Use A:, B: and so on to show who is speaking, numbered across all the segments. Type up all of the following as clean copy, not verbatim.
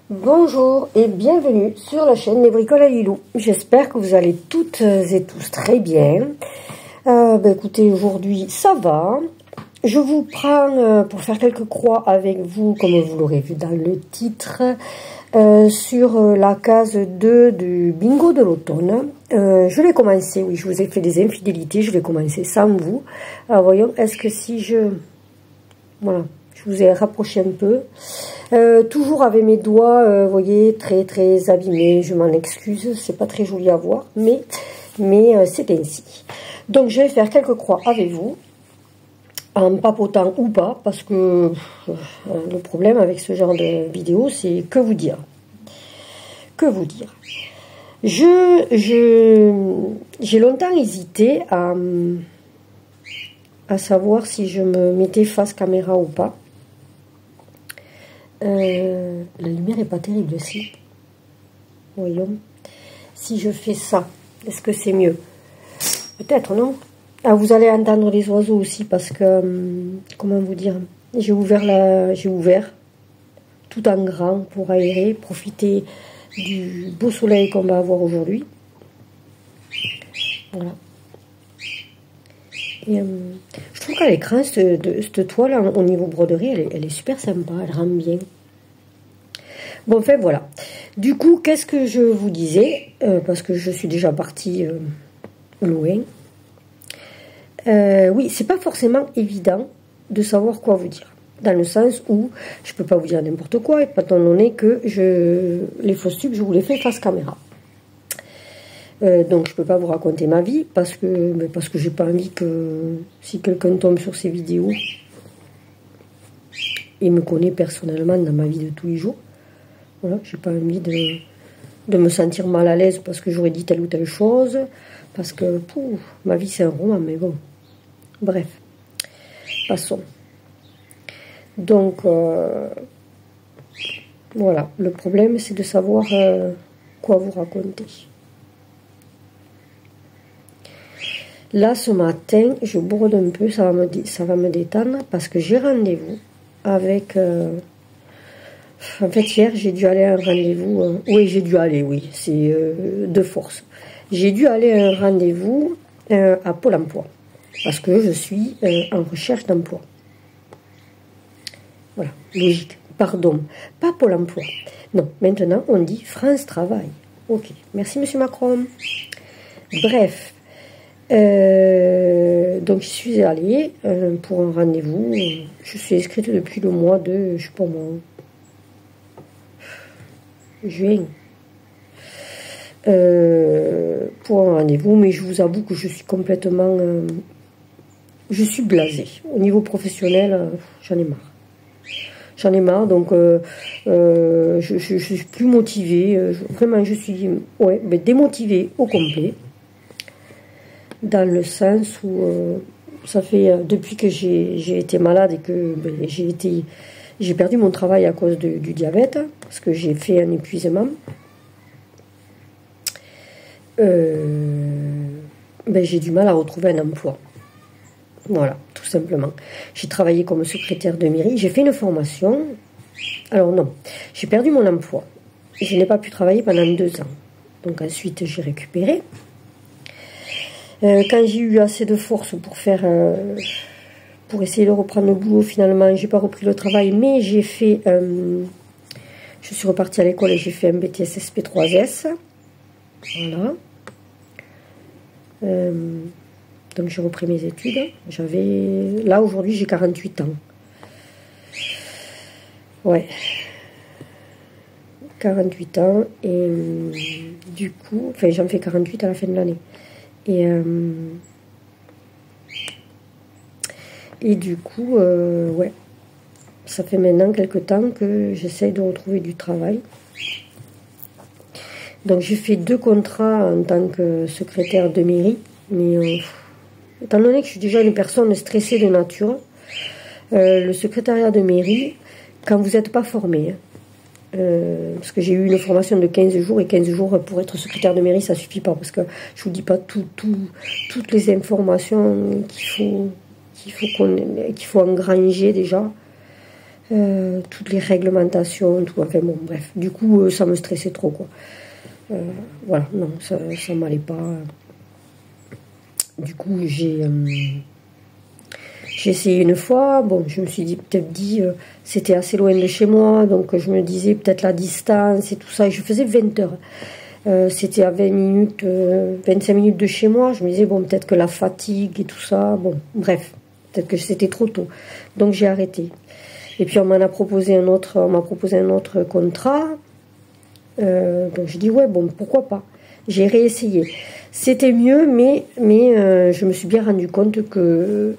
A: Bonjour et bienvenue sur la chaîne des bricoles à Lilou. J'espère que vous allez toutes et tous très bien. Écoutez, aujourd'hui ça va. Je vous prends pour faire quelques croix avec vous, comme vous l'aurez vu dans le titre, sur la case 2 du bingo de l'automne. Je vais commencer, oui, je vous ai fait des infidélités, je vais commencer sans vous. Alors voyons, est-ce que si je... Voilà, je vous ai rapproché un peu. Toujours avec mes doigts, vous voyez, très abîmés, je m'en excuse, c'est pas très joli à voir, mais c'est ainsi. Donc je vais faire quelques croix avec vous, en papotant ou pas, parce que le problème avec ce genre de vidéo, c'est que vous dire. Que vous dire. J'ai longtemps hésité à savoir si je me mettais face caméra ou pas. La lumière est pas terrible aussi. Voyons. Si je fais ça, est-ce que c'est mieux? Peut-être, non? Ah, vous allez entendre les oiseaux aussi parce que, comment vous dire, j'ai ouvert tout en grand pour aérer, profiter du beau soleil qu'on va avoir aujourd'hui. Voilà. Et, je trouve qu'à l'écran, cette toile, au niveau broderie, elle est super sympa, elle rend bien. Bon, enfin, voilà. Du coup, qu'est-ce que je vous disais, parce que je suis déjà partie loin. Oui, c'est pas forcément évident de savoir quoi vous dire. Dans le sens où je peux pas vous dire n'importe quoi, étant donné que les fausses tubes, je vous les fais face caméra. Donc je peux pas vous raconter ma vie parce que j'ai pas envie que si quelqu'un tombe sur ces vidéos et me connaît personnellement dans ma vie de tous les jours, voilà, j'ai pas envie de me sentir mal à l'aise parce que j'aurais dit telle ou telle chose, parce que ma vie c'est un roman, mais bon, bref, passons. Donc voilà, le problème c'est de savoir quoi vous raconter. Là, ce matin, je borde un peu, ça va me détendre, parce que j'ai rendez-vous avec... en fait, hier, j'ai dû aller à un rendez-vous... oui, j'ai dû aller, oui, c'est de force. J'ai dû aller à un rendez-vous à Pôle emploi, parce que je suis en recherche d'emploi. Voilà, logique. Pardon, pas Pôle emploi. Non, maintenant, on dit France Travail. Ok, merci, monsieur Macron. Bref... donc je suis allée pour un rendez-vous. Je suis inscrite depuis le mois de, je sais pas moi, juin, pour un rendez-vous, mais je vous avoue que je suis complètement, je suis blasée. Au niveau professionnel, j'en ai marre. J'en ai marre, donc je suis plus motivée. Vraiment, je suis démotivée au complet. Dans le sens où ça fait depuis que j'ai été malade et que j'ai perdu mon travail à cause du diabète, parce que j'ai fait un épuisement, j'ai du mal à retrouver un emploi. Voilà, tout simplement. J'ai travaillé comme secrétaire de mairie, j'ai fait une formation. Alors non, j'ai perdu mon emploi. Je n'ai pas pu travailler pendant 2 ans. Donc ensuite j'ai récupéré. Quand j'ai eu assez de force pour essayer de reprendre le boulot, finalement, j'ai pas repris le travail, mais j'ai fait, je suis repartie à l'école et j'ai fait un BTS SP3S. Voilà. Donc j'ai repris mes études. Là aujourd'hui, j'ai 48 ans. Ouais. 48 ans et du coup, enfin j'en fais 48 à la fin de l'année. Et du coup, ouais, ça fait maintenant quelque temps que j'essaye de retrouver du travail. Donc j'ai fait 2 contrats en tant que secrétaire de mairie, mais étant donné que je suis déjà une personne stressée de nature, le secrétariat de mairie, quand vous n'êtes pas formé, parce que j'ai eu une formation de 15 jours, et 15 jours pour être secrétaire de mairie, ça suffit pas, parce que je vous dis pas toutes les informations qu'il faut engranger déjà. toutes les réglementations, tout, enfin bon, bref. Du coup, ça me stressait trop, quoi. Voilà, non, ça m'allait pas. Du coup, j'ai essayé une fois. Bon, je me suis peut-être dit, c'était assez loin de chez moi, donc je me disais peut-être la distance et tout ça. Et je faisais 20 heures. C'était à 20 minutes, 25 minutes de chez moi. Je me disais, bon, peut-être que la fatigue et tout ça, bon, bref, peut-être que c'était trop tôt. Donc j'ai arrêté. Et puis on m'a proposé un autre contrat. Donc je dis ouais, bon, pourquoi pas. J'ai réessayé. C'était mieux, mais je me suis bien rendu compte que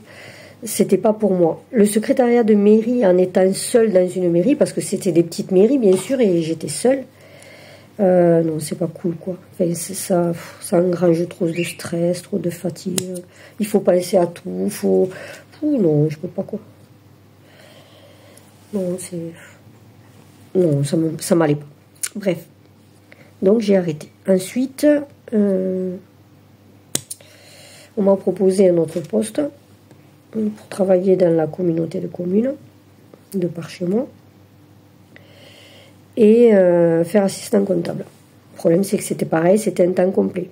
A: c'était pas pour moi. Le secrétariat de mairie, en étant seule dans une mairie, parce que c'était des petites mairies bien sûr, et j'étais seule. Non, c'est pas cool, quoi. Enfin, ça engrange trop de stress, trop de fatigue. Il faut penser à tout. Non, je peux pas, quoi. Non, non, ça m'allait pas. Bref. Donc j'ai arrêté. Ensuite, on m'a proposé un autre poste pour travailler dans la communauté de communes de par chez moi et faire assistant comptable. Le problème, c'est que c'était pareil, c'était un temps complet.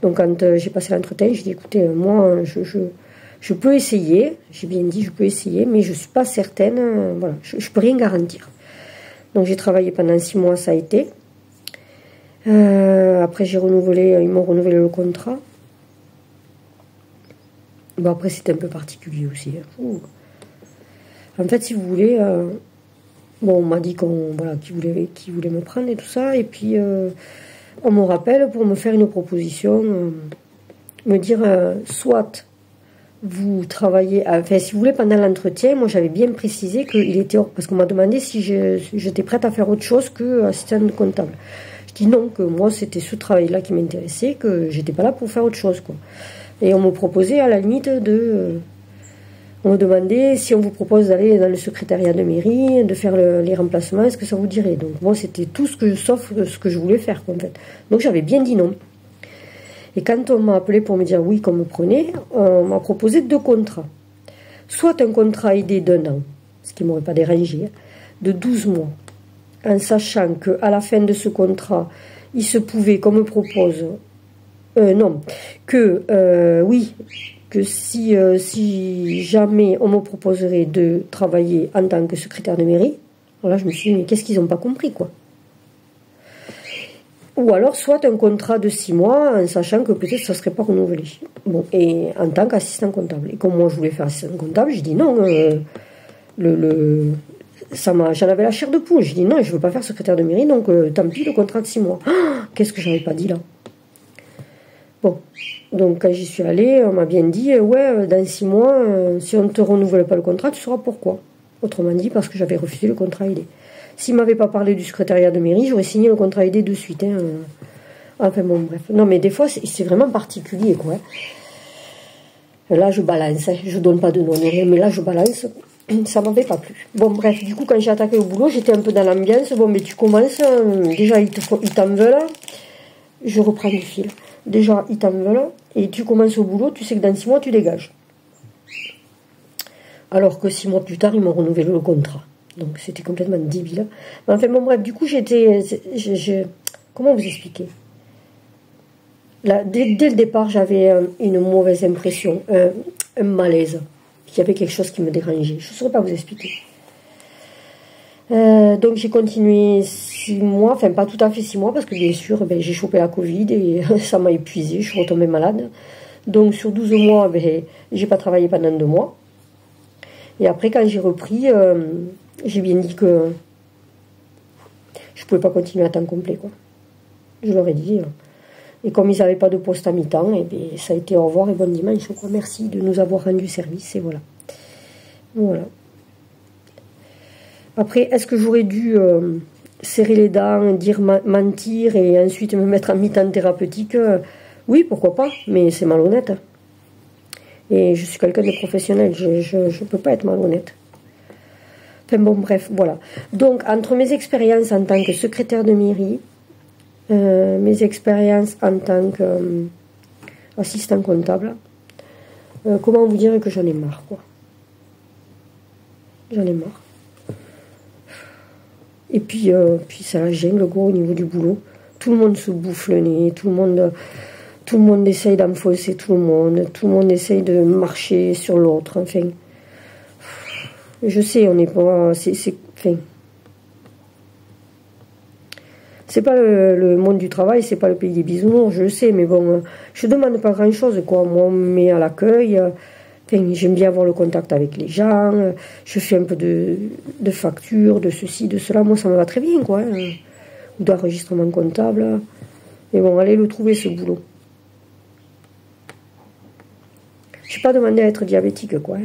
A: Donc quand j'ai passé l'entretien, j'ai dit écoutez, moi je peux essayer, j'ai bien dit je peux essayer, mais je ne suis pas certaine, voilà, je ne peux rien garantir. Donc j'ai travaillé pendant 6 mois, ça a été. Après ils m'ont renouvelé le contrat. Bon, après c'était un peu particulier aussi. En fait, si vous voulez, bon, on m'a dit qu'ils voulaient me prendre et tout ça, et puis on me rappelle pour me faire une proposition, me dire soit vous travaillez, enfin si vous voulez pendant l'entretien, moi j'avais bien précisé qu'il était hors, parce qu'on m'a demandé si j'étais prête à faire autre chose que assistante comptable. Je dis non, que moi c'était ce travail-là qui m'intéressait, que j'étais pas là pour faire autre chose, quoi. Et on me proposait à la limite on me demandait si on vous propose d'aller dans le secrétariat de mairie, de faire les remplacements, est-ce que ça vous dirait? Donc moi c'était tout sauf ce que je voulais faire, quoi, en fait. Donc j'avais bien dit non. Et quand on m'a appelé pour me dire oui qu'on me prenait, on m'a proposé 2 contrats. Soit un contrat aidé d'1 an, ce qui ne m'aurait pas dérangé, de 12 mois, en sachant qu'à la fin de ce contrat, il se pouvait qu'on me propose... que si jamais on me proposerait de travailler en tant que secrétaire de mairie, alors là je me suis dit mais qu'est-ce qu'ils n'ont pas compris, quoi. Ou alors, soit un contrat de 6 mois, en sachant que peut-être ça ne serait pas renouvelé. Bon, et en tant qu'assistant comptable. Et comme moi, je voulais faire assistant comptable, j'ai dit non. J'en avais la chair de poule. J'ai dit non, je ne veux pas faire secrétaire de mairie, donc tant pis, le contrat de 6 mois. Qu'est-ce que je n'avais pas dit là? Bon, donc quand j'y suis allée, on m'a bien dit, ouais, dans 6 mois, si on ne te renouvelle pas le contrat, tu sauras pourquoi. Autrement dit, parce que j'avais refusé le contrat aidé. S'il ne m'avait pas parlé du secrétariat de mairie, j'aurais signé le contrat aidé de suite. Enfin bon, bref. Non, mais des fois, c'est vraiment particulier, quoi. Là, je balance. Je donne pas de nom, mais là, je balance. Ça m'avait pas plu. Bon, bref, du coup, quand j'ai attaqué au boulot, j'étais un peu dans l'ambiance. Bon, mais tu commences. Déjà, ils t'en veulent. Je reprends du fil. Déjà, ils t'en veulent. Et tu commences au boulot, tu sais que dans 6 mois, tu dégages. Alors que 6 mois plus tard, ils m'ont renouvelé le contrat. Donc c'était complètement débile. Mais enfin bon bref, du coup comment vous expliquer? Là, dès le départ, j'avais une mauvaise impression, un malaise. Il y avait quelque chose qui me dérangeait. Je ne saurais pas vous expliquer. Donc j'ai continué 6 mois, enfin pas tout à fait 6 mois, parce que bien sûr, j'ai chopé la Covid et ça m'a épuisée, je suis retombée malade. Donc sur 12 mois, j'ai pas travaillé pendant 2 mois. Et après, quand j'ai repris, j'ai bien dit que je pouvais pas continuer à temps complet, quoi. Je leur ai dit. Et comme ils n'avaient pas de poste à mi-temps, et bien, ça a été au revoir et bon dimanche, quoi. Merci de nous avoir rendu service, et voilà. Voilà. Après, est-ce que j'aurais dû serrer les dents, dire mentir et ensuite me mettre en mi-temps thérapeutique? Oui, pourquoi pas, mais c'est malhonnête. Et je suis quelqu'un de professionnel, je ne peux pas être malhonnête. Enfin bon, bref, voilà. Donc, entre mes expériences en tant que secrétaire de mairie, mes expériences en tant qu'assistant comptable, comment vous dire que j'en ai marre, quoi. J'en ai marre. Et puis, puis ça la gêne, le gros, au niveau du boulot. Tout le monde se bouffe le nez, tout le monde essaye d'enfoncer tout le monde essaye de marcher sur l'autre, enfin. Je sais, on n'est pas... enfin, c'est pas le monde du travail, c'est pas le pays des bisounours, je le sais, mais bon, je demande pas grand-chose, quoi. Moi, on me met à l'accueil, enfin, j'aime bien avoir le contact avec les gens, je fais un peu de factures, de ceci, de cela, moi, ça me va très bien, quoi, hein. Ou d'enregistrement comptable. Mais bon, allez le trouver, ce boulot. Je n'ai pas demandé à être diabétique, quoi.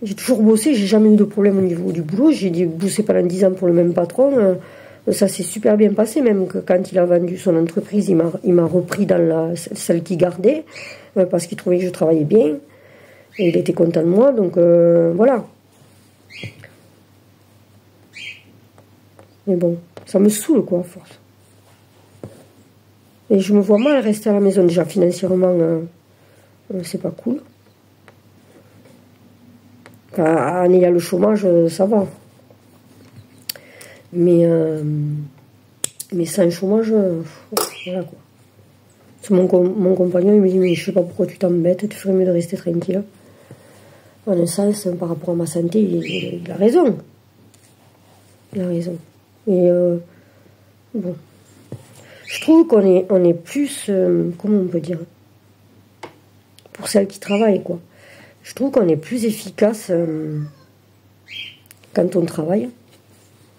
A: J'ai toujours bossé, j'ai jamais eu de problème au niveau du boulot. J'ai bossé pendant 10 ans pour le même patron. Ça s'est super bien passé, même que quand il a vendu son entreprise, il m'a repris dans celle qu'il gardait, parce qu'il trouvait que je travaillais bien. Et il était content de moi, donc voilà. Mais bon, ça me saoule, quoi, à force. Et je me vois mal rester à la maison, déjà financièrement, c'est pas cool. En ayant le chômage, ça va. Mais sans chômage, voilà, quoi. Mon compagnon, il me dit, mais je sais pas pourquoi tu t'embêtes, tu ferais mieux de rester tranquille. En un sens, par rapport à ma santé, il a raison. Il a raison. Et bon. Je trouve qu'on est plus, comment on peut dire, pour celles qui travaillent, quoi. Je trouve qu'on est plus efficace quand on travaille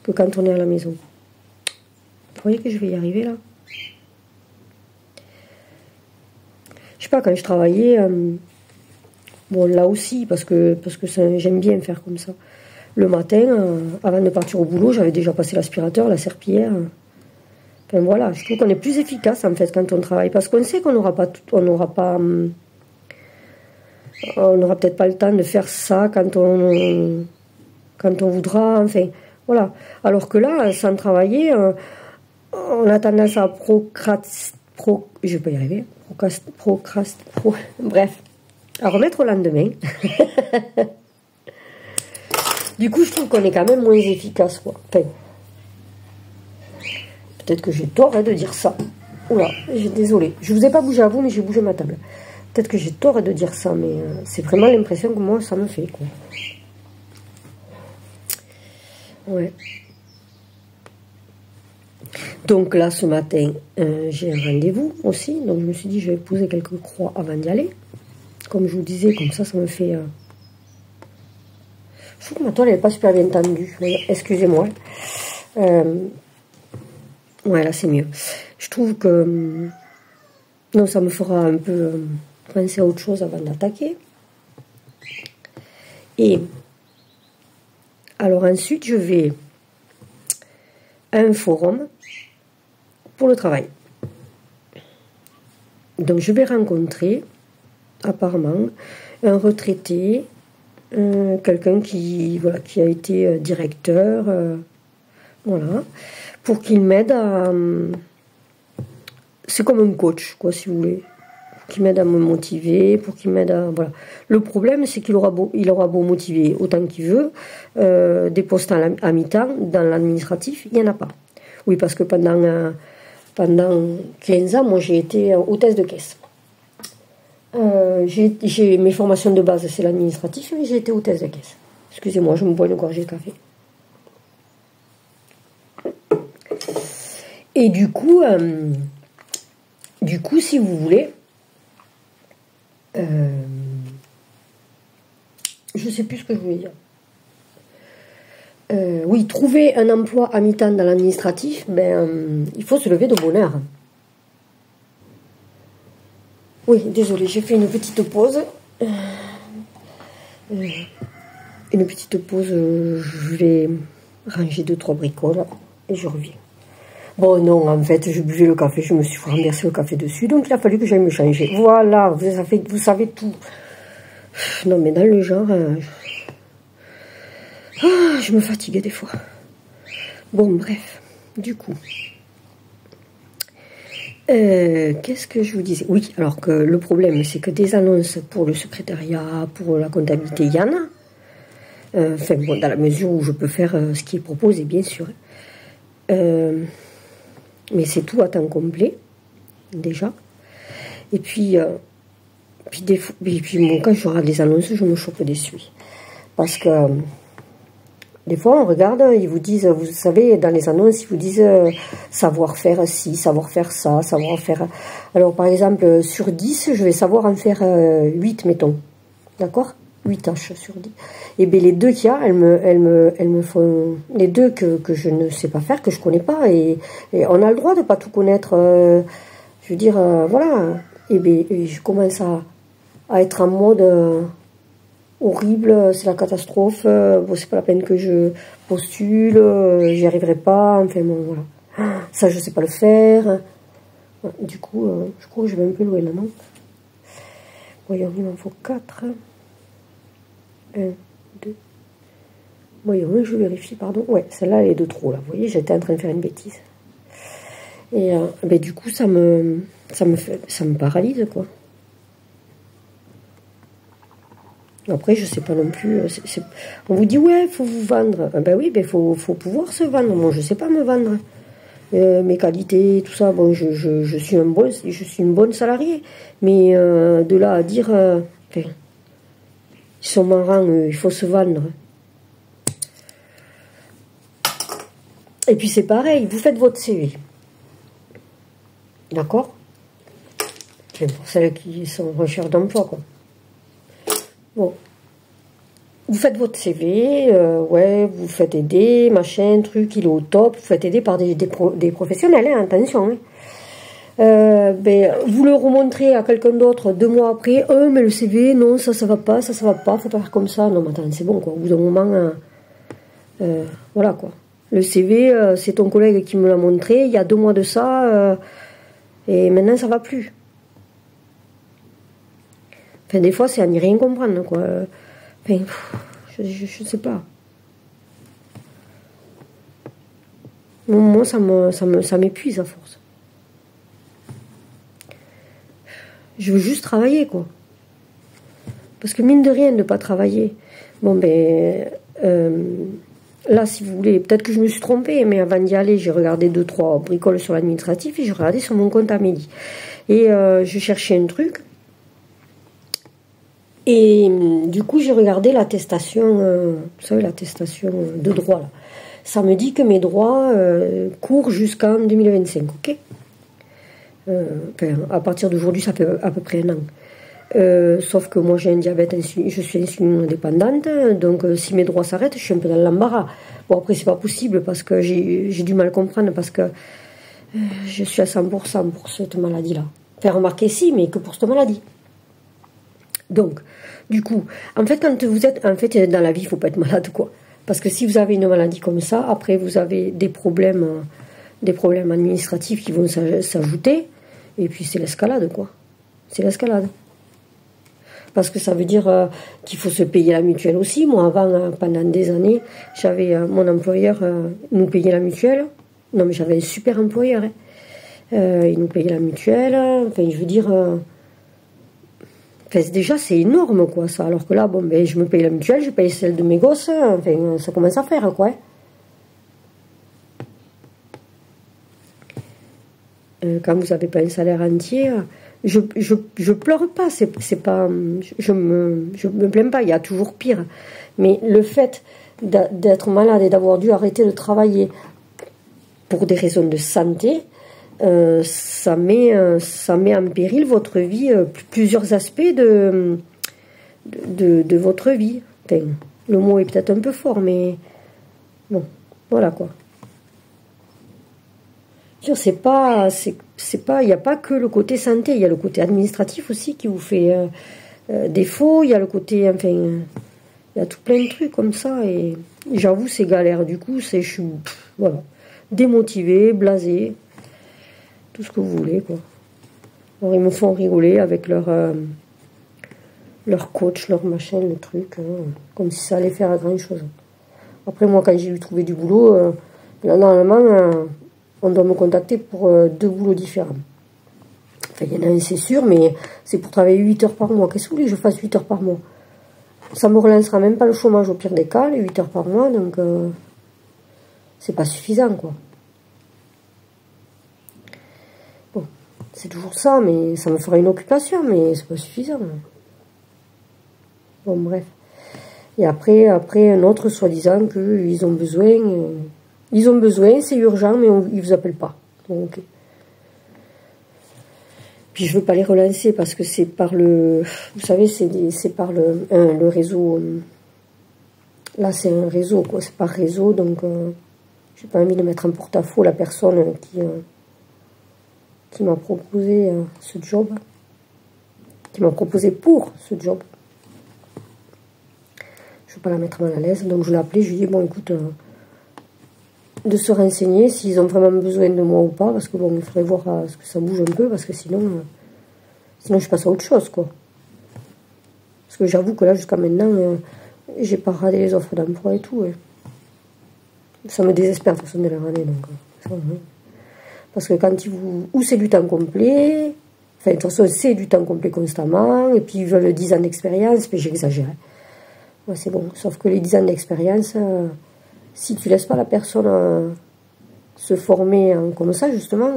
A: que quand on est à la maison. Vous voyez que je vais y arriver, là? Je sais pas, quand je travaillais, bon, là aussi, parce que j'aime bien faire comme ça. Le matin, avant de partir au boulot, j'avais déjà passé l'aspirateur, la serpillière. Enfin, voilà, je trouve qu'on est plus efficace, en fait, quand on travaille. Parce qu'on sait qu'on n'aura peut-être pas le temps de faire ça quand on voudra, enfin, voilà. Alors que là, sans travailler, on a tendance à je vais pas y arriver, bref, à remettre au lendemain. Du coup, je trouve qu'on est quand même moins efficace, quoi. Enfin, peut-être que j'ai tort, hein, de dire ça. Oula, désolée. Je vous ai pas bougé à vous, mais j'ai bougé ma table. Peut-être que j'ai tort de dire ça, mais c'est vraiment l'impression que moi, ça me fait, quoi. Ouais. Donc là, ce matin, j'ai un rendez-vous aussi. Donc je me suis dit, je vais poser quelques croix avant d'y aller. Comme je vous disais, comme ça me fait... Je trouve que ma toile, elle n'est pas super bien tendue. Excusez-moi. Ouais, là, c'est mieux. Je trouve que... non, ça me fera un peu penser à autre chose avant d'attaquer. Et... alors ensuite, je vais à un forum pour le travail. Donc, je vais rencontrer, apparemment, un retraité, quelqu'un qui a été directeur, voilà, pour qu'il m'aide à... c'est comme un coach, quoi, si vous voulez. Qui m'aide à me motiver, pour qu'il m'aide à... voilà. Le problème, c'est qu'il aura beau motiver autant qu'il veut, des postes à mi-temps, dans l'administratif, il n'y en a pas. Oui, parce que pendant 15 ans, moi, j'ai été hôtesse de caisse. J'ai mes formations de base, c'est l'administratif, mais j'ai été hôtesse de caisse. Excusez-moi, je me bois une gorgée de café. Et du coup, si vous voulez, je sais plus ce que je voulais dire. Oui, trouver un emploi à mi-temps dans l'administratif, il faut se lever de bonne heure. Oui, désolée, j'ai fait une petite pause. Une petite pause, je vais ranger 2-3 bricoles et je reviens. Bon, non, en fait, je buvais le café, je me suis renversé le café dessus, donc il a fallu que j'aille me changer. Voilà, vous savez tout. Non, mais dans le genre, je me fatiguais des fois. Bon, bref, du coup. Qu'est-ce que je vous disais? Oui, alors que le problème, c'est que des annonces pour le secrétariat, pour la comptabilité, il y en a. Enfin, bon, dans la mesure où je peux faire ce qui est proposé, bien sûr. Mais c'est tout à temps complet, déjà. Et puis, bon, quand je regarde les annonces, je me chope dessus. Parce que des fois, on regarde, ils vous disent, vous savez, dans les annonces, ils vous disent savoir faire ci, savoir faire ça, savoir faire... Alors, par exemple, sur 10, je vais savoir en faire 8, mettons. D'accord? 8 tâches sur 10. Et bien, les deux qu'il y a, elles me font... Les deux que je ne sais pas faire, que je connais pas. Et on a le droit de pas tout connaître. Je veux dire, voilà. Et bien, je commence à être en mode... horrible, c'est la catastrophe, bon, c'est pas la peine que je postule, j'y arriverai pas, enfin bon, voilà. Ça, je sais pas le faire. Du coup, je crois que je vais un peu loin là, non? Voyons, il m'en faut 4. 1, 2. Voyons, je vérifie, pardon. Ouais, celle-là, elle est de trop, là. Vous voyez, j'étais en train de faire une bêtise. Et ben, du coup, ça me paralyse, quoi. Après, je sais pas non plus. On vous dit, ouais, faut vous vendre. Ben oui, ben faut pouvoir se vendre. Moi, je sais pas me vendre. Mes qualités, tout ça, bon, je suis une bonne salariée. Mais de là à dire, enfin, ils sont marrants, il faut se vendre. Et puis c'est pareil, vous faites votre CV. D'accord? C'est pour celles qui sont en recherche d'emploi, quoi. Bon, vous faites votre CV, ouais, vous faites aider, machin, truc, il est au top, vous faites aider par des professionnels, hein, attention. Hein. Ben, vous le remontrez à quelqu'un d'autre 2 mois après, mais le CV, non, ça va pas, ça va pas, faut pas faire comme ça. Non, mais attends, c'est bon, quoi, au bout d'un moment, voilà, quoi. Le CV, c'est ton collègue qui me l'a montré, il y a 2 mois de ça, et maintenant, ça va plus. Enfin, des fois, c'est à n'y rien comprendre, quoi. Enfin, je sais pas. Moi, ça m'épuise à force. Je veux juste travailler, quoi. Parce que mine de rien, ne pas travailler. Bon, ben, là, si vous voulez, peut-être que je me suis trompée, mais avant d'y aller, j'ai regardé 2-3 bricoles sur l'administratif et j'ai regardé sur mon compte Amélie. Et je cherchais un truc. Et du coup, j'ai regardé l'attestation, vous savez, l'attestation de droit, là. Ça me dit que mes droits courent jusqu'en 2025, ok? Enfin, à partir d'aujourd'hui, ça fait à peu près 1 an. Sauf que moi, j'ai un diabète, je suis insuline dépendante, donc si mes droits s'arrêtent, je suis un peu dans l'embarras. Bon, après, c'est pas possible parce que j'ai du mal à comprendre, parce que je suis à 100% pour cette maladie-là. Faire remarquer, si, mais que pour cette maladie. Donc, du coup, en fait, quand vous êtes, en fait, dans la vie, il faut pas être malade, quoi. Parce que si vous avez une maladie comme ça, après, vous avez des problèmes administratifs qui vont s'ajouter, et puis c'est l'escalade, quoi. C'est l'escalade. Parce que ça veut dire qu'il faut se payer la mutuelle aussi. Moi, avant, pendant des années, j'avais mon employeur nous payait la mutuelle. Non, mais j'avais un super employeur. Hein. Il nous payait la mutuelle. Enfin, je veux dire... Enfin, déjà, c'est énorme, quoi, ça. Alors que là, bon, ben, je me paye la mutuelle, je paye celle de mes gosses. Enfin, ça commence à faire, quoi. Quand vous n'avez pas un salaire entier, je pleure pas. C'est pas, je me plains pas. Il y a toujours pire. Mais le fait d'être malade et d'avoir dû arrêter de travailler pour des raisons de santé, ça met en péril votre vie, plusieurs aspects de votre vie. Enfin, le mot est peut-être un peu fort, mais bon, voilà, quoi. C'est pas, il n'y a pas que le côté santé, il y a le côté administratif aussi qui vous fait défaut, il y a le côté, enfin, il y a tout plein de trucs comme ça, et j'avoue, c'est galère. Du coup, je suis, voilà, démotivée, blasée, tout ce que vous voulez, quoi. Alors, ils me font rigoler avec leur coach, leur machin, le truc, hein, comme si ça allait faire grand chose. Après, moi, quand j'ai eu trouvé du boulot, normalement, on doit me contacter pour 2 boulots différents. Enfin, il y en a un, c'est sûr, mais c'est pour travailler 8 heures par mois. Qu'est-ce que vous voulez que je fasse 8 heures par mois? Ça me relancera même pas le chômage au pire des cas, les 8 heures par mois, donc c'est pas suffisant, quoi. Bon, c'est toujours ça, mais ça me fera une occupation, mais c'est pas suffisant. Bon, bref. Et après un autre soi-disant qu'ils ont besoin, c'est urgent, mais ils vous appellent pas. Donc, puis je veux pas les relancer parce que c'est par le, vous savez, c'est par le réseau. Là, c'est un réseau, quoi. C'est par réseau, donc j'ai pas envie de mettre en porte-à-faux la personne qui m'a proposé ce job, qui m'a proposé pour ce job. Je veux pas la mettre mal à l'aise, donc je l'ai appelé, je lui ai dit, bon, écoute, de se renseigner s'ils ont vraiment besoin de moi ou pas, parce que bon, il faudrait voir ce que ça bouge un peu, parce que sinon je passe à autre chose, quoi. Parce que j'avoue que là, jusqu'à maintenant, j'ai pas radé les offres d'emploi et tout. Ça me désespère de toute façon de les rader, donc. Parce que quand ils vous... Ou c'est du temps complet, enfin, de toute façon, c'est du temps complet constamment, et puis ils veulent 10 ans d'expérience, mais j'exagère. Ouais, c'est bon, sauf que les 10 ans d'expérience, si tu laisses pas la personne se former comme ça, justement,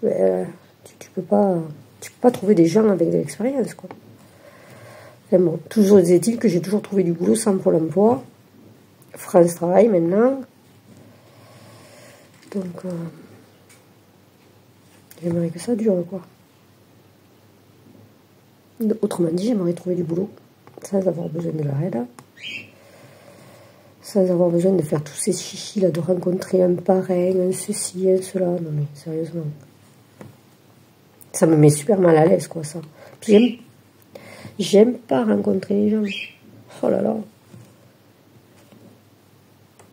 A: tu peux pas trouver des gens avec de l'expérience, quoi. Et bon, toujours est-il que j'ai toujours trouvé du boulot sans Pôle emploi. France Travail maintenant. Donc, j'aimerais que ça dure, quoi. Autrement dit, j'aimerais trouver du boulot sans avoir besoin de leur aide, sans avoir besoin de faire tous ces chichis là, de rencontrer un parrain, un ceci, un cela. Non mais sérieusement, ça me met super mal à l'aise, quoi, ça. Puis j'aime pas rencontrer les gens. Oh là là,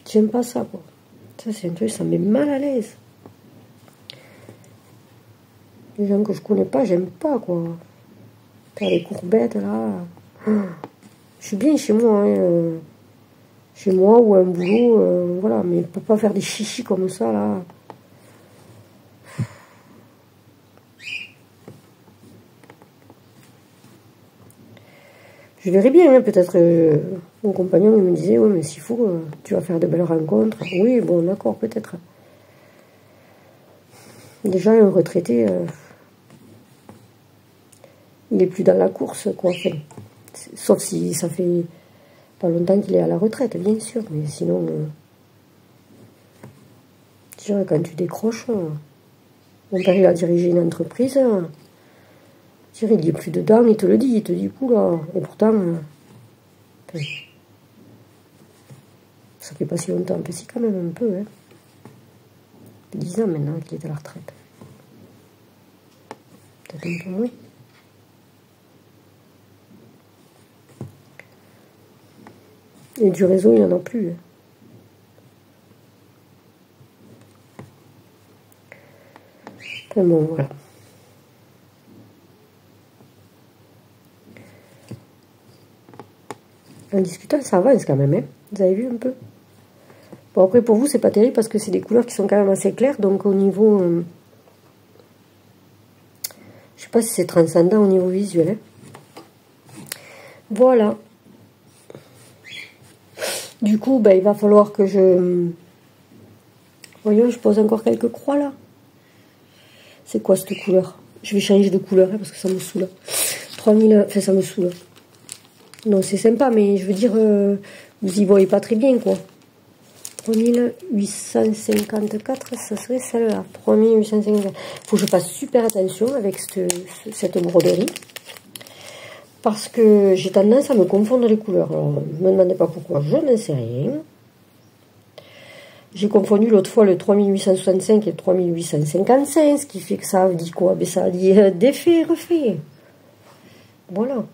A: j'aime pas ça, quoi. Ça, c'est un truc, ça me met mal à l'aise. Les gens que je connais pas, j'aime pas, quoi. Faire les courbettes là. Je suis bien chez moi, hein, chez moi ou un boulot, voilà, mais pour pas faire des chichis comme ça, là. Je verrais bien, hein, peut-être, mon compagnon il me disait, oui, mais s'il faut, tu vas faire de belles rencontres. Oui, bon, d'accord, peut-être. Déjà, un retraité, il est plus dans la course, quoi, enfin. Sauf si ça fait pas longtemps qu'il est à la retraite, bien sûr, mais sinon, je dirais, quand tu décroches, mon père il a dirigé une entreprise, je dirais, il n'y est plus dedans, il te le dit, il te dit, là, et pourtant, ça fait pas si longtemps, mais si quand même un peu, hein. 10 ans maintenant qu'il est à la retraite. Peut-être un peu moins. Et du réseau, il n'y en a plus. Enfin bon, voilà. En discutant, ça avance quand même, hein. Vous avez vu un peu? Bon, après, pour vous, c'est pas terrible parce que c'est des couleurs qui sont quand même assez claires. Donc, au niveau... je sais pas si c'est transcendant au niveau visuel, hein. Voilà. Du coup, ben, il va falloir que je... Voyons, je pose encore quelques croix, là. C'est quoi, cette couleur? Je vais changer de couleur, hein, parce que ça me saoule. 3000... Enfin, ça me saoule. Non, c'est sympa, mais je veux dire... vous y voyez pas très bien, quoi. 3854, ça serait celle-là. 3854. Faut que je fasse super attention avec cette broderie. Parce que j'ai tendance à me confondre les couleurs. Alors, ne me demandez pas pourquoi, je ne sais rien. J'ai confondu l'autre fois le 3865 et le 3855, ce qui fait que ça dit quoi? Ben, ça dit défait, refait. Voilà.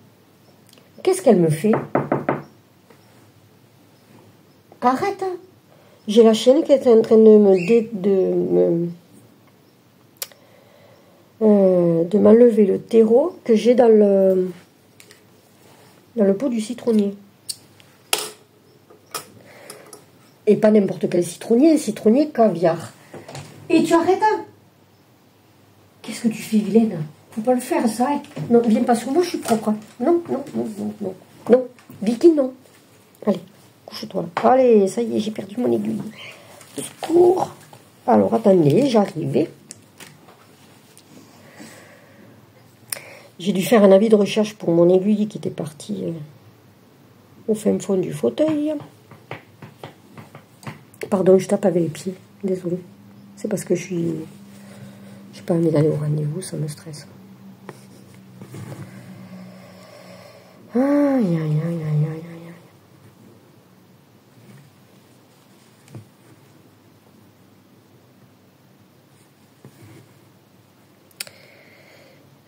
A: Qu'est-ce qu'elle me fait? Arrête, hein. J'ai la chienne qui est en train de m'enlever le terreau que j'ai dans le pot du citronnier. Et pas n'importe quel citronnier, un citronnier caviar. Et tu arrêtes, hein? Qu'est-ce que tu fais, vilaine? Faut pas le faire, ça. Non, viens pas sur moi, je suis propre. Non, non, non, non, non, non. Vicky, non. Allez, couche-toi là. Allez, ça y est, j'ai perdu mon aiguille. Au secours. Alors, attendez, j'arrive. J'ai dû faire un avis de recherche pour mon aiguille qui était partie au fin fond du fauteuil. Pardon, je tape avec les pieds. Désolée. C'est parce que je suis... J'ai pas envie d'aller au rendez-vous, ça me stresse. Aïe, aïe, aïe, aïe, aïe,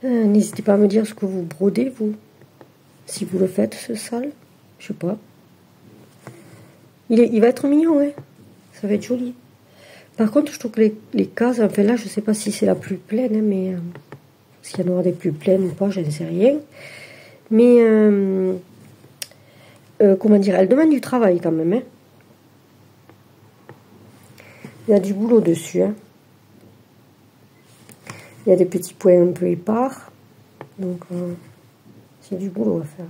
A: aïe. N'hésitez pas à me dire ce que vous brodez, vous. Si vous le faites, ce sale. Je sais pas. Il va être mignon, hein. Ça va être joli. Par contre, je trouve que les cases, enfin là, je sais pas si c'est la plus pleine, hein, mais s'il y en aura des plus pleines ou pas, je ne sais rien. Mais, comment dire, elle demande du travail quand même, hein. Il y a du boulot dessus, hein. Il y a des petits points un peu épars. Donc, c'est du boulot à faire.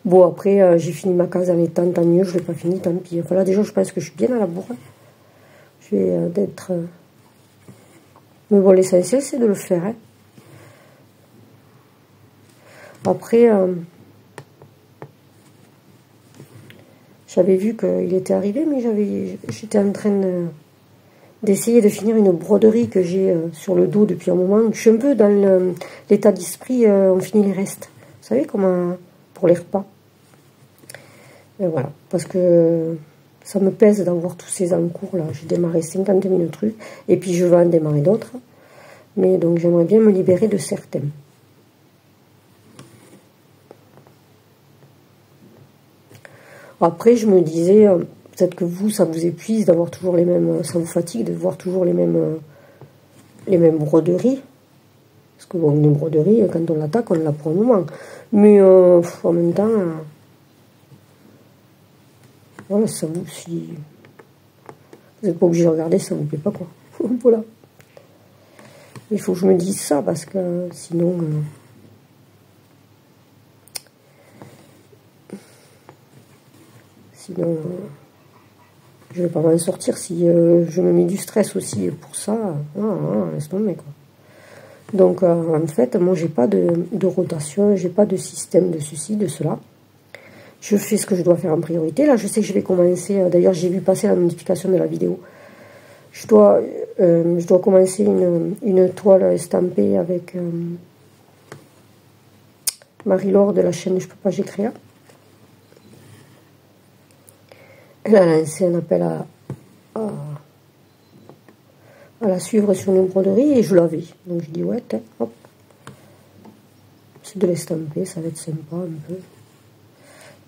A: Bon, après, j'ai fini ma case en étant, tant mieux. Je ne l'ai pas fini, tant pis. Enfin là, déjà, je pense que je suis bien à la bourre. Je vais d'être... Mais bon, l'essentiel, c'est de le faire, hein. Après, j'avais vu qu'il était arrivé, mais j'étais en train d'essayer de finir une broderie que j'ai sur le dos depuis un moment. Je suis un peu dans l'état d'esprit, on finit les restes. Vous savez, comme pour les repas. Et voilà, parce que ça me pèse d'avoir tous ces encours là. J'ai démarré 50 000 trucs, et puis je vais en démarrer d'autres. Mais donc j'aimerais bien me libérer de certains. Après, je me disais, peut-être que vous, ça vous épuise d'avoir toujours les mêmes... Ça vous fatigue de voir toujours les mêmes broderies. Parce que bon, une broderie, quand on l'attaque, on l'a pour un moment. Mais en même temps... voilà, ça vous... Si vous n'êtes pas obligé de regarder, ça vous plaît pas, quoi. Voilà. Il faut que je me dise ça, parce que sinon... Sinon, je vais pas m'en sortir si je me mets du stress aussi pour ça. Laisse tomber, quoi. Donc, en fait, moi, j'ai pas de rotation, j'ai pas de système de ceci, de cela. Je fais ce que je dois faire en priorité. Là, je sais que je vais commencer. D'ailleurs, j'ai vu passer la notification de la vidéo. Je dois commencer une toile estampée avec Marie-Laure de la chaîne Je peux pas, j'ai créé. Elle a lancé un appel à la suivre sur une broderie et je l'avais. Donc je dis ouais, hop. C'est de l'estamper, ça va être sympa un peu.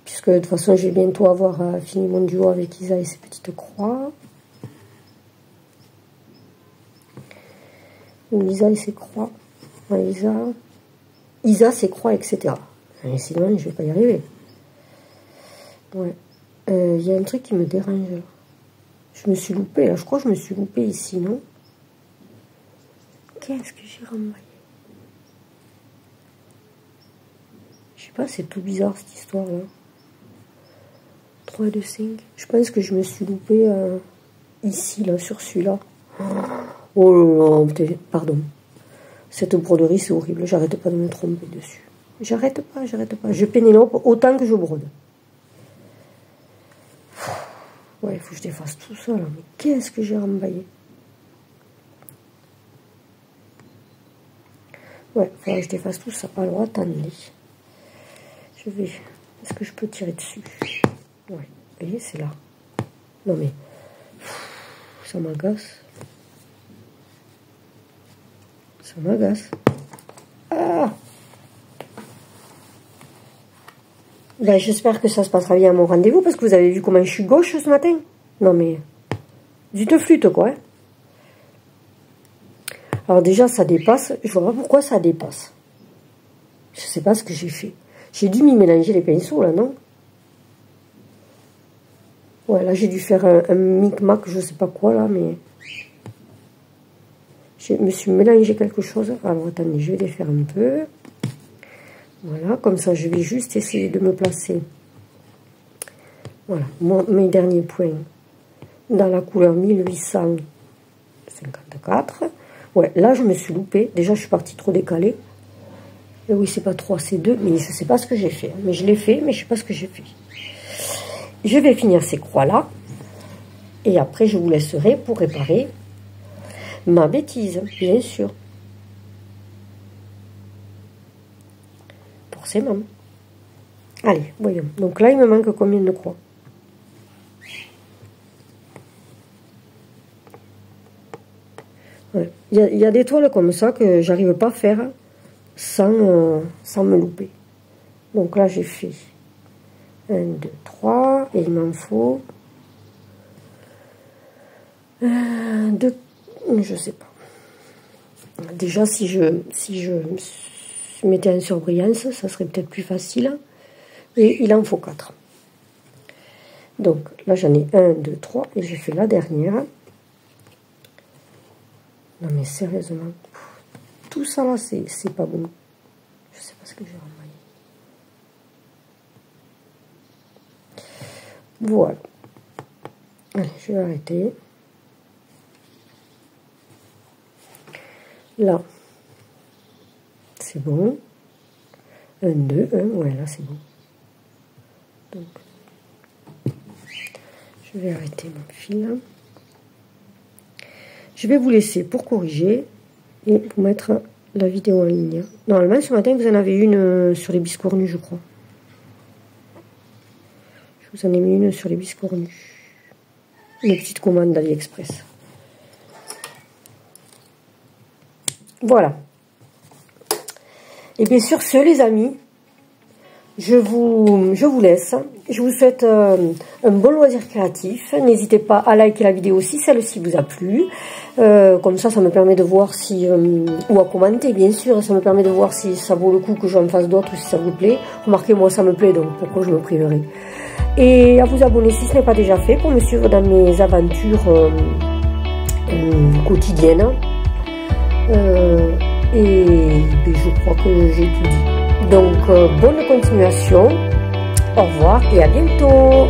A: Puisque de toute façon, je vais bientôt avoir fini mon duo avec Isa et ses petites croix. Isa et ses croix. Ouais, Isa, ses croix, etc. Et sinon, je vais pas y arriver. Ouais. Y a un truc qui me dérange là. Je me suis loupée là, je crois que je me suis loupée ici, non? Qu'est-ce que j'ai renvoyé? Je sais pas, c'est tout bizarre cette histoire là. 3 de 5. Je pense que je me suis loupée ici là, sur celui-là. Oh là là, pardon. Cette broderie c'est horrible, j'arrête pas de me tromper dessus. J'arrête pas. Je pénélope autant que je brode. Ouais, il faut que je défasse tout ça, là. Mais qu'est-ce que j'ai rembaillé? Ouais, il faut que je défasse tout ça. Alors, attendez. Je vais... Est-ce que je peux tirer dessus? Ouais, vous voyez, c'est là. Non, mais... Ça m'agace. Ça m'agace. Ah! Ben, j'espère que ça se passera bien à mon rendez-vous, parce que vous avez vu comment je suis gauche ce matin. Non mais, du te flûte quoi. Hein. Alors déjà, ça dépasse. Je vois pas pourquoi ça dépasse. Je sais pas ce que j'ai fait. J'ai dû m'y mélanger les pinceaux là, non? Ouais, là j'ai dû faire un micmac, je sais pas quoi là, mais... Je me suis mélangé quelque chose. Alors attendez, je vais les faire un peu. Voilà, comme ça je vais juste essayer de me placer Voilà, mes derniers points dans la couleur 1854. Ouais, là je me suis loupée. Déjà je suis partie trop décalée. Et oui, c'est pas 3, c'est 2, mais je sais pas ce que j'ai fait. Mais je l'ai fait, mais je sais pas ce que j'ai fait. Je vais finir ces croix-là. Et après, je vous laisserai pour réparer ma bêtise, bien sûr. Forcément. Allez, voyons. Donc là, il me manque combien de croix? Ouais. Il y a des toiles comme ça que j'arrive pas à faire sans me louper. Donc là, j'ai fait 1, 2, 3, et il m'en faut 2, je sais pas. Déjà, si je mettais en surbrillance, ça serait peut-être plus facile. Et il en faut 4. Donc là, j'en ai 1, 2, 3, et j'ai fait la dernière. Non mais sérieusement, tout ça là, c'est pas bon. Je sais pas ce que j'ai renvoyé. Voilà. Allez, je vais arrêter. Là, c'est bon. 1, 2, 1, ouais, là c'est bon. Donc, je vais arrêter mon fil. Je vais vous laisser pour corriger et vous mettre la vidéo en ligne. Normalement, ce matin, vous en avez une sur les biscornus, je crois. Je vous en ai mis une sur les biscornus. Une petite commande d'AliExpress. Voilà. Et bien sur ce, les amis, je vous laisse. Je vous souhaite un bon loisir créatif. N'hésitez pas à liker la vidéo si celle-ci vous a plu. Comme ça me permet de voir si... ou à commenter, bien sûr. Ça me permet de voir si ça vaut le coup que j'en fasse d'autres ou si ça vous plaît. Remarquez, moi, ça me plaît, donc pourquoi je me priverai. Et à vous abonner si ce n'est pas déjà fait pour me suivre dans mes aventures quotidiennes. Et je crois que j'ai tout dit. Donc, bonne continuation. Au revoir et à bientôt.